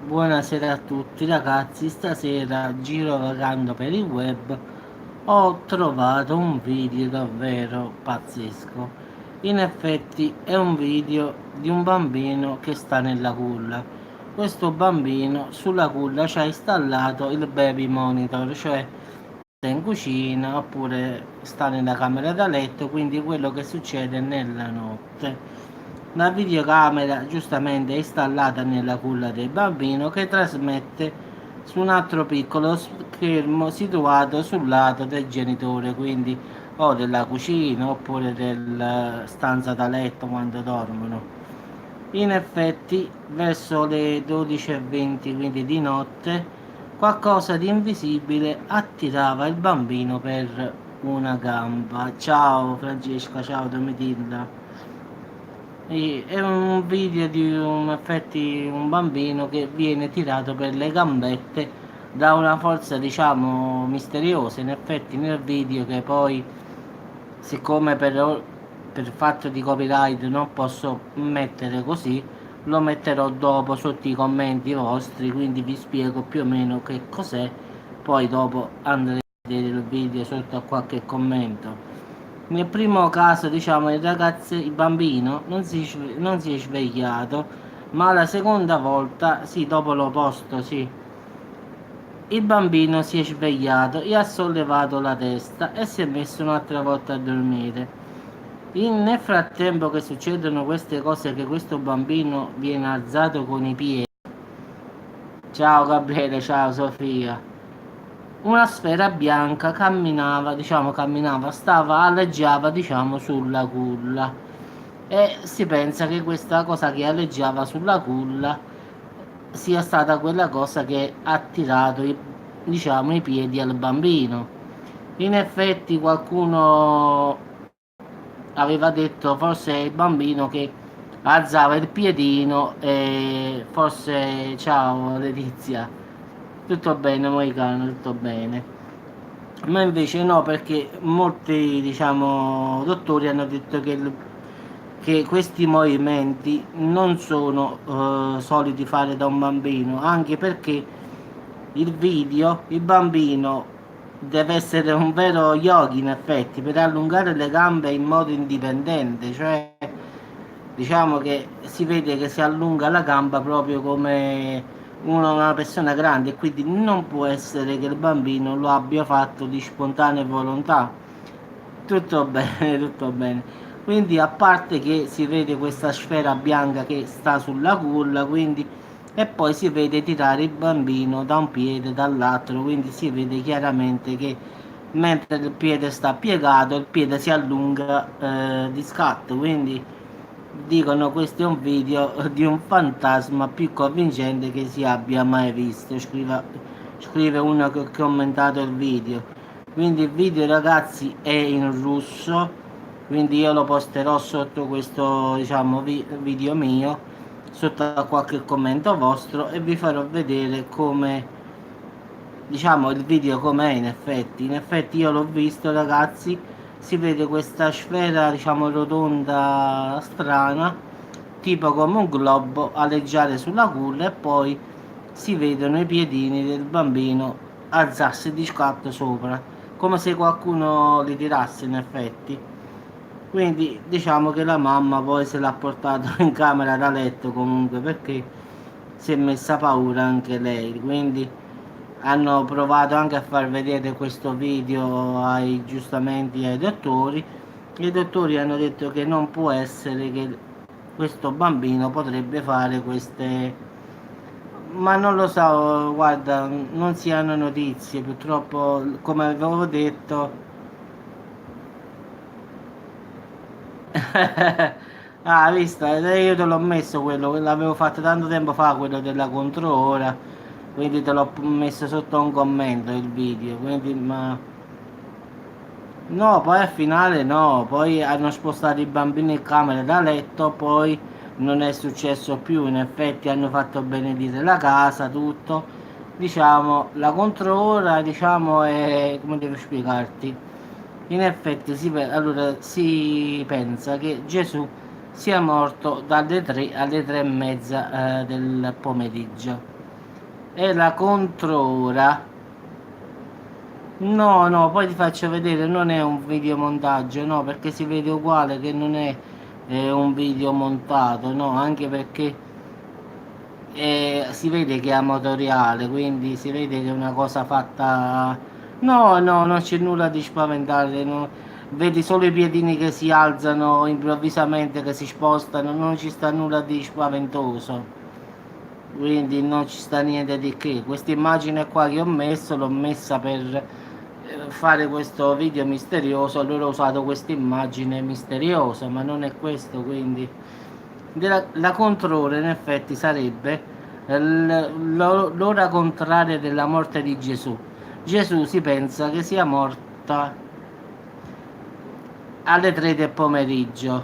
Buonasera a tutti ragazzi, stasera girovagando per il web ho trovato un video davvero pazzesco. In effetti è un video di un bambino che sta nella culla. Questo bambino sulla culla ci ha installato il baby monitor, cioè sta in cucina oppure sta nella camera da letto, quindi quello che succede nella notte. La videocamera giustamente è installata nella culla del bambino che trasmette su un altro piccolo schermo situato sul lato del genitore, quindi o della cucina oppure della stanza da letto quando dormono. In effetti, verso le 12:20, quindi di notte, qualcosa di invisibile attirava il bambino per una gamba. Ciao Francesca, ciao Domitilla. È un video di un bambino che viene tirato per le gambette da una forza, diciamo, misteriosa. In effetti nel video, che poi, siccome per fatto di copyright non posso mettere così, lo metterò dopo sotto i commenti vostri, quindi vi spiego più o meno che cos'è, poi dopo andrete a vedere il video sotto a qualche commento. Nel primo caso, diciamo, il bambino non si è svegliato, ma la seconda volta, sì, dopo l'ho posto, sì, il bambino si è svegliato e ha sollevato la testa e si è messo un'altra volta a dormire. Nel frattempo che succedono queste cose, che questo bambino viene alzato con i piedi. Ciao Gabriele, ciao Sofia. Una sfera bianca camminava, aleggiava, diciamo, sulla culla. E si pensa che questa cosa che aleggiava sulla culla sia stata quella cosa che ha tirato diciamo, i piedi al bambino. In effetti qualcuno aveva detto forse è il bambino che alzava il piedino e forse ciao Letizia, tutto bene Moicano, tutto bene. Ma invece no, perché molti, diciamo, dottori hanno detto che questi movimenti non sono soliti fare da un bambino, anche perché il bambino deve essere un vero yogi in effetti per allungare le gambe in modo indipendente, cioè diciamo che si vede che si allunga la gamba proprio come una persona grande, e quindi non può essere che il bambino lo abbia fatto di spontanea volontà. Tutto bene, tutto bene. Quindi a parte che si vede questa sfera bianca che sta sulla culla, quindi e poi si vede tirare il bambino da un piede dall'altro, quindi si vede chiaramente che mentre il piede sta piegato, il piede si allunga di scatto, quindi dicono questo è un video di un fantasma più convincente che si abbia mai visto, scrive uno che ha commentato il video. Quindi il video ragazzi è in russo, quindi io lo posterò sotto questo, diciamo, video mio, sotto a qualche commento vostro, e vi farò vedere come, diciamo, il video com'è in effetti. In effetti io l'ho visto ragazzi, si vede questa sfera, diciamo, rotonda strana, tipo come un globo aleggiare sulla culla, e poi si vedono i piedini del bambino alzarsi di scatto sopra, come se qualcuno li tirasse in effetti. Quindi diciamo che la mamma poi se l'ha portato in camera da letto comunque, perché si è messa paura anche lei. Quindi hanno provato anche a far vedere questo video ai, giustamente ai dottori. I dottori hanno detto che non può essere, che questo bambino potrebbe fare queste, ma non lo so, guarda, non si hanno notizie, purtroppo, come avevo detto. Ah, visto, io te l'ho messo quello, l'avevo fatto tanto tempo fa, quello della controora, quindi te l'ho messo sotto un commento il video, quindi ma no, poi al finale no, poi hanno spostato i bambini in camera da letto, poi non è successo più, in effetti hanno fatto benedire la casa, tutto. Diciamo, la controora, diciamo, è, come devo spiegarti? In effetti allora, si pensa che Gesù sia morto dalle 3 alle 3 e mezza del pomeriggio. è la controra. No, no, poi ti faccio vedere, non è un videomontaggio, no, perché si vede uguale che non è un video montato, no, anche perché si vede che è amatoriale, quindi si vede che è una cosa fatta. No, no, non c'è nulla di spaventare, no. Vedi solo i piedini che si alzano improvvisamente, che si spostano, non ci sta nulla di spaventoso. Quindi non ci sta niente di che. Questa immagine qua che ho messo l'ho messa per fare questo video misterioso, allora ho usato questa immagine misteriosa, ma non è questo. Quindi la controllo in effetti sarebbe l'ora contraria della morte di Gesù. Gesù si pensa che sia morta alle 3 del pomeriggio,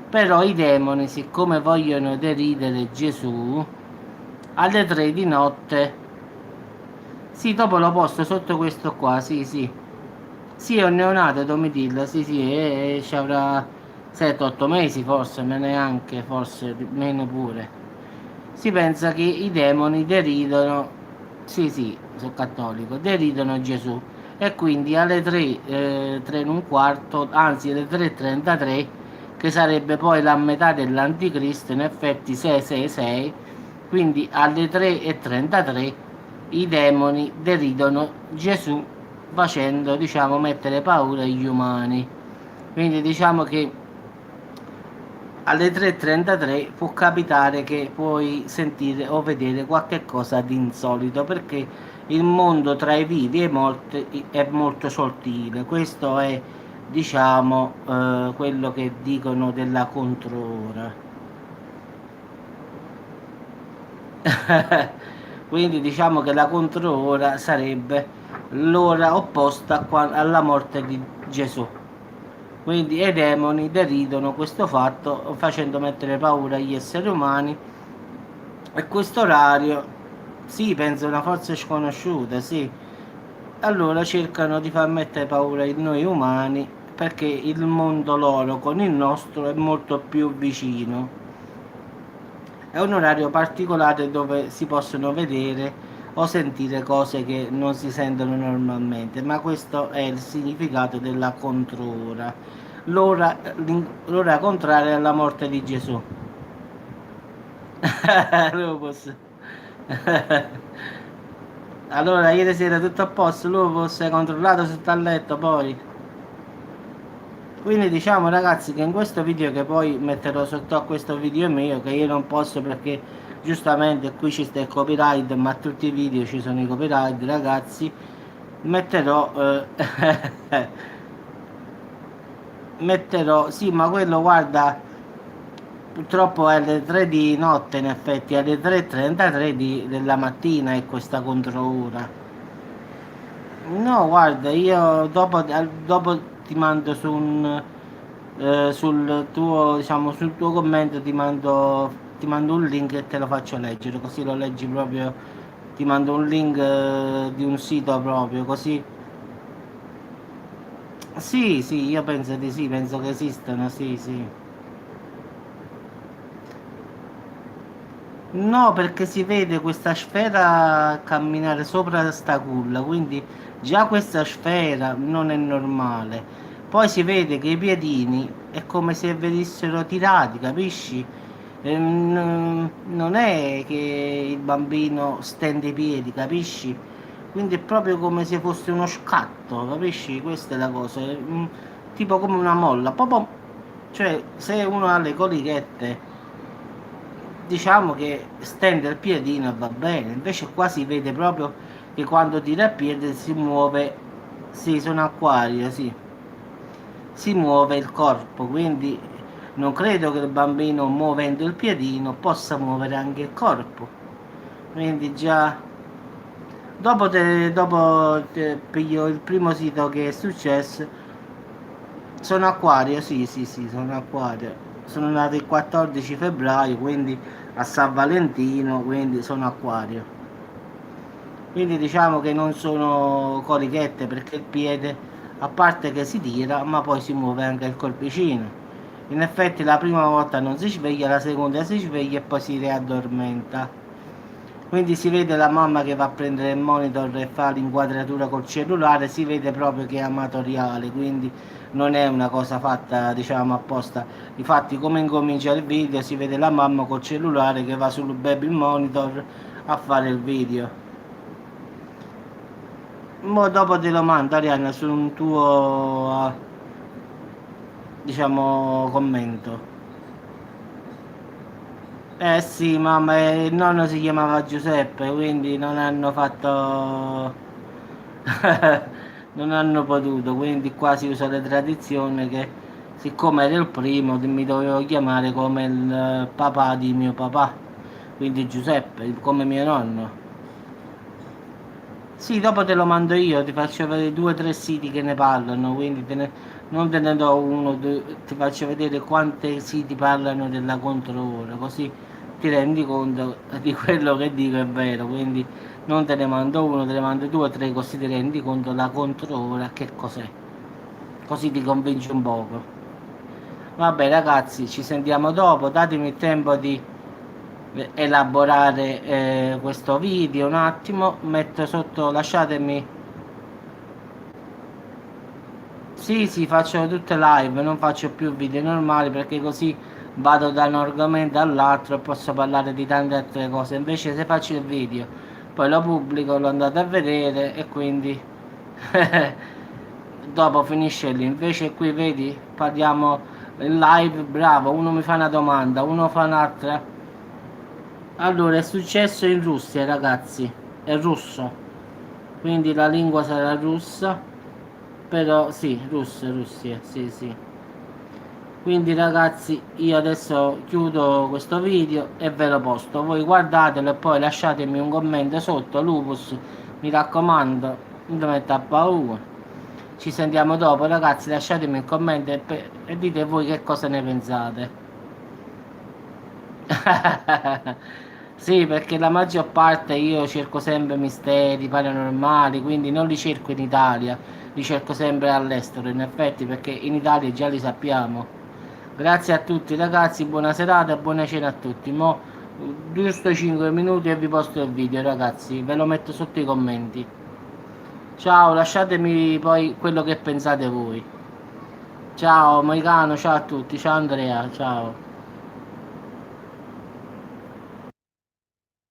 però i demoni, siccome vogliono deridere Gesù, alle 3 di notte. Sì, dopo lo posto sotto questo qua, sì, sì. Sì, è un neonato Domitilla, sì, sì, e ci avrà 7-8 mesi forse, ma neanche, forse meno pure. Si pensa che i demoni deridono, sì, sì, sono cattolico, deridono Gesù. E quindi alle 3, 3 e un quarto, anzi alle 3:33, che sarebbe poi la metà dell'anticristo, in effetti 666, quindi alle 3:33 i demoni deridono Gesù facendo, diciamo, mettere paura agli umani. Quindi diciamo che alle 3:33 può capitare che puoi sentire o vedere qualche cosa di insolito, perché il mondo tra i vivi e i morti è molto sottile. Questo è, diciamo, quello che dicono della controra. Quindi diciamo che la controra sarebbe l'ora opposta alla morte di Gesù. Quindi i demoni deridono questo fatto facendo mettere paura agli esseri umani, e questo orario, sì, penso una forza sconosciuta, sì. Allora cercano di far mettere paura in noi umani perché il mondo loro con il nostro è molto più vicino. È un orario particolare dove si possono vedere o sentire cose che non si sentono normalmente, ma questo è il significato della controra. L'ora contraria alla morte di Gesù. Lupus. Allora, ieri sera tutto a posto, Lupus, hai controllato sotto al letto poi. Quindi diciamo ragazzi che in questo video, che poi metterò sotto a questo video mio, che io non posso perché giustamente qui ci sta il copyright, ma a tutti i video ci sono i copyright ragazzi, metterò metterò, sì, ma quello guarda, purtroppo è alle 3 di notte, in effetti alle 3:33 della mattina è questa controora. No, guarda, io dopo ti mando sul tuo, diciamo, sul tuo commento ti mando un link e te lo faccio leggere, così lo leggi proprio, ti mando un link di un sito proprio, così. Sì, sì, io penso di sì, penso che esistano, sì, sì. No, perché si vede questa sfera camminare sopra sta culla, quindi già questa sfera non è normale. Poi si vede che i piedini è come se venissero tirati, capisci? Non è che il bambino stende i piedi, capisci? Quindi è proprio come se fosse uno scatto, capisci? Questa è la cosa, tipo come una molla. Cioè, se uno ha le colichette, diciamo che stende il piedino e va bene, invece qua si vede proprio che quando tira il piede si muove, sì, sono acquario, sì, si muove il corpo, quindi non credo che il bambino muovendo il piedino possa muovere anche il corpo, quindi già dopo te piglio il primo sito che è successo. Sono acquario, sì, sì, sì, sono acquario. Sono nato il 14 febbraio, quindi a San Valentino, quindi sono acquario. Quindi diciamo che non sono corichette, perché il piede, a parte che si tira, ma poi si muove anche il corpicino. In effetti la prima volta non si sveglia, la seconda si sveglia e poi si riaddormenta. Quindi si vede la mamma che va a prendere il monitor e fa l'inquadratura col cellulare, si vede proprio che è amatoriale, quindi non è una cosa fatta diciamo apposta. Infatti come incomincia il video si vede la mamma col cellulare che va sul baby monitor a fare il video. Mo dopo te lo mando Arianna su un tuo diciamo commento. Eh sì, mamma, il nonno si chiamava Giuseppe, quindi non hanno fatto, non hanno potuto, quindi qua si usa la tradizione che siccome era il primo mi dovevo chiamare come il papà di mio papà, quindi Giuseppe, come mio nonno. Sì, dopo te lo mando io, ti faccio vedere due o tre siti che ne parlano, quindi non te ne do uno, ti faccio vedere quanti siti parlano della controora, così ti rendi conto di quello che dico è vero, quindi non te ne mando uno, te ne mando due o tre, così ti rendi conto della controora che cos'è, così ti convinci un poco. Vabbè ragazzi, ci sentiamo dopo, datemi il tempo di elaborare questo video un attimo, metto sotto, lasciatemi. Sì, sì, faccio tutte live, non faccio più video normali perché così vado da un argomento all'altro e posso parlare di tante altre cose. Invece se faccio il video, poi lo pubblico, lo andate a vedere e quindi dopo finisce lì. Invece qui vedi, parliamo in live, bravo, uno mi fa una domanda, uno fa un'altra. Allora, è successo in Russia, ragazzi, è russo, quindi la lingua sarà russa, però sì, russo, Russia, sì, sì. Quindi ragazzi, io adesso chiudo questo video e ve lo posto. Voi guardatelo e poi lasciatemi un commento sotto, Lupus, mi raccomando, non mi metta a paura. Ci sentiamo dopo, ragazzi, lasciatemi un commento e dite voi che cosa ne pensate. Sì, perché la maggior parte io cerco sempre misteri paranormali, quindi non li cerco in Italia, li cerco sempre all'estero, in effetti, perché in Italia già li sappiamo. Grazie a tutti ragazzi, buona serata e buona cena a tutti. Mo giusto 5 minuti e vi posto il video ragazzi, ve lo metto sotto i commenti. Ciao, lasciatemi poi quello che pensate voi. Ciao Moicano, ciao a tutti, ciao Andrea, ciao.